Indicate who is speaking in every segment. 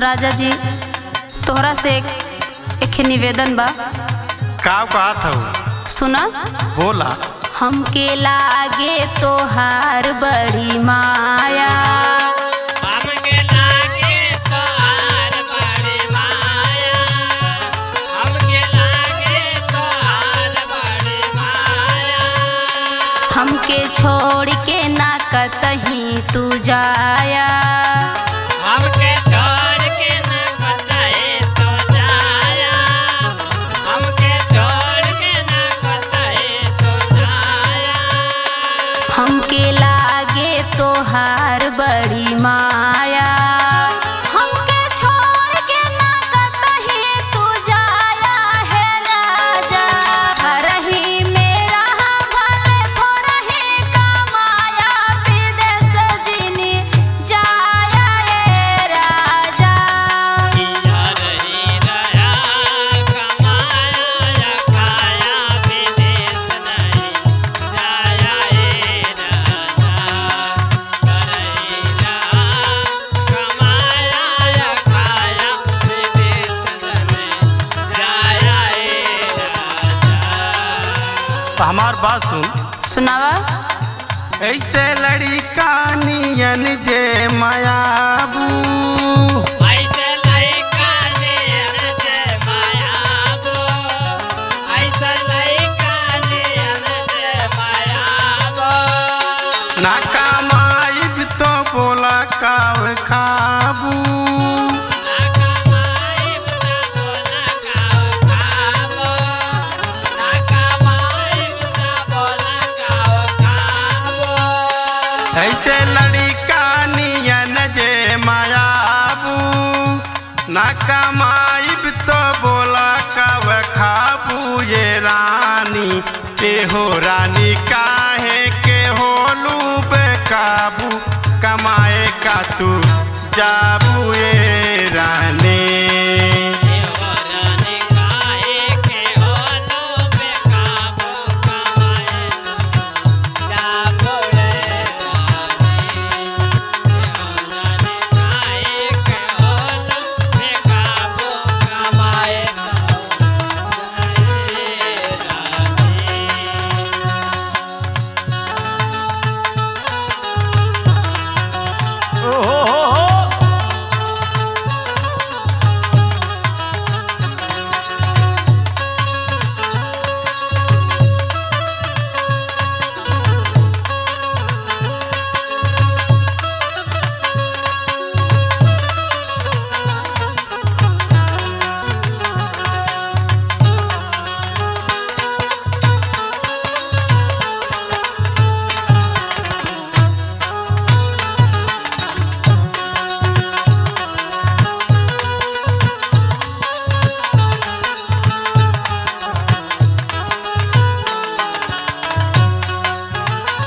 Speaker 1: राजा जी तोहरा से एक निवेदन बा।
Speaker 2: का बात हो?
Speaker 1: सुना।
Speaker 2: बोला।
Speaker 1: हमके लागे तोहार बड़ी माया,
Speaker 3: हमके लागे तोहार बड़ी माया, हमके लागे तोहार बड़ी माया।
Speaker 1: हमके छोड़ के ना कतहीं तू जाया,
Speaker 3: हमके छोड़ के ना कतहीं तू जाया, हमके छोड़ के ना कतहीं तू जाया।
Speaker 1: हमके लागे तोहार बड़ी माया, हमके छोड़ के ना कतहीं तू जाया है राजा। हरही मेरा भले थोरही कमाया, विदेश जिनी जाया है राजा।
Speaker 3: किया रही रहा कमाया खाया, विदेश नहीं जाया ए राजा। करही रहा कमाया खाया, विदेश नहीं जाया ए राजा।
Speaker 2: तो हमार बात सुन।
Speaker 1: सुनावा।
Speaker 2: ऐसे लड़का नियन जे मायाबू,
Speaker 3: ऐसे लइका नियन जे मायाबो, ऐसे लइका नियन जे मायाबो।
Speaker 2: ना कमाइब तो बोला काव खाबू।
Speaker 3: ना कमाइब त बोला काव खाबो, ना कमाइब त बोला काव खाबो।
Speaker 2: ऐसे लड़का नियन जे मायाबू, ना कमाइब तो बोला काव खाबू। ये रानी के हो रानी काहे के होलू बेकाबू, कमाए का तू जाबू ये रानी।
Speaker 3: देवरानी काहे के होलो बेकाबू, कमाए जाबो रे रानी। देवरानी काहे के होलो बेकाबू, कमाए जाबो रे रानी।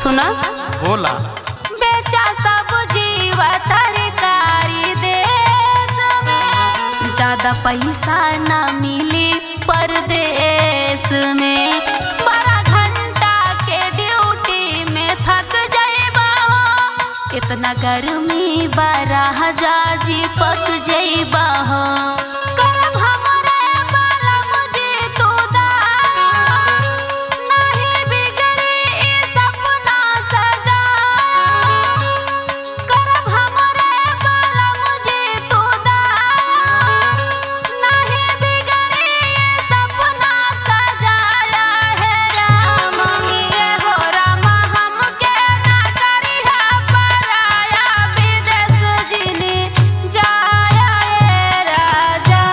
Speaker 1: सुना।
Speaker 2: बोला।
Speaker 1: बेचा सब जीव तरकारी देश में, ज्यादा पैसा ना मिली परदेश में। 12 घंटा के ड्यूटी में थक जाइबा हो, इतना गर्मी बरा जाजी पक जाइबा हो। करब हमरे बालम जी तू दान, नाही बिगड़ी ई सपना सजा। करब हमरे बालम जी तू दान, नाही बिगड़ी ई सपना सजाया है राम। ये हो रामा हमके ना करिहा पराया, विदेश जिनी जाया ए राजा।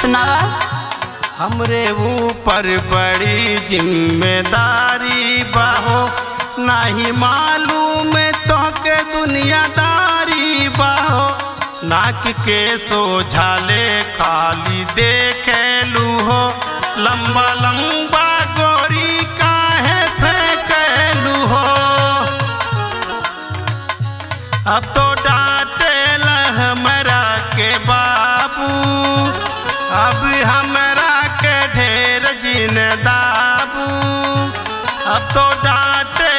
Speaker 1: सुनावा।
Speaker 2: हमरे ऊपर बड़ी जिम्मेदारी बाहो, नाही मालूम तो के दुनियादारी बाहो। नाक के सोझाले खाली देखे लूहो, लंबा लंबा गोरी काहे फेंकलू हो। अब तो डांटे हमरा के बाबू, अब हमरा के ढेर जिन दाबू। अब तो डांटे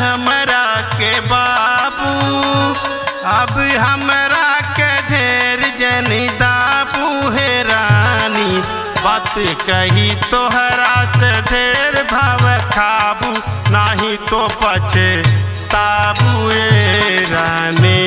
Speaker 2: हमरा के बाबू, अब हमरा के ढेर जनी दाबू। हे रानी बात कही तोहरा से ढेर भाव खाबू, नाही तो पछे ताबू ए रानी।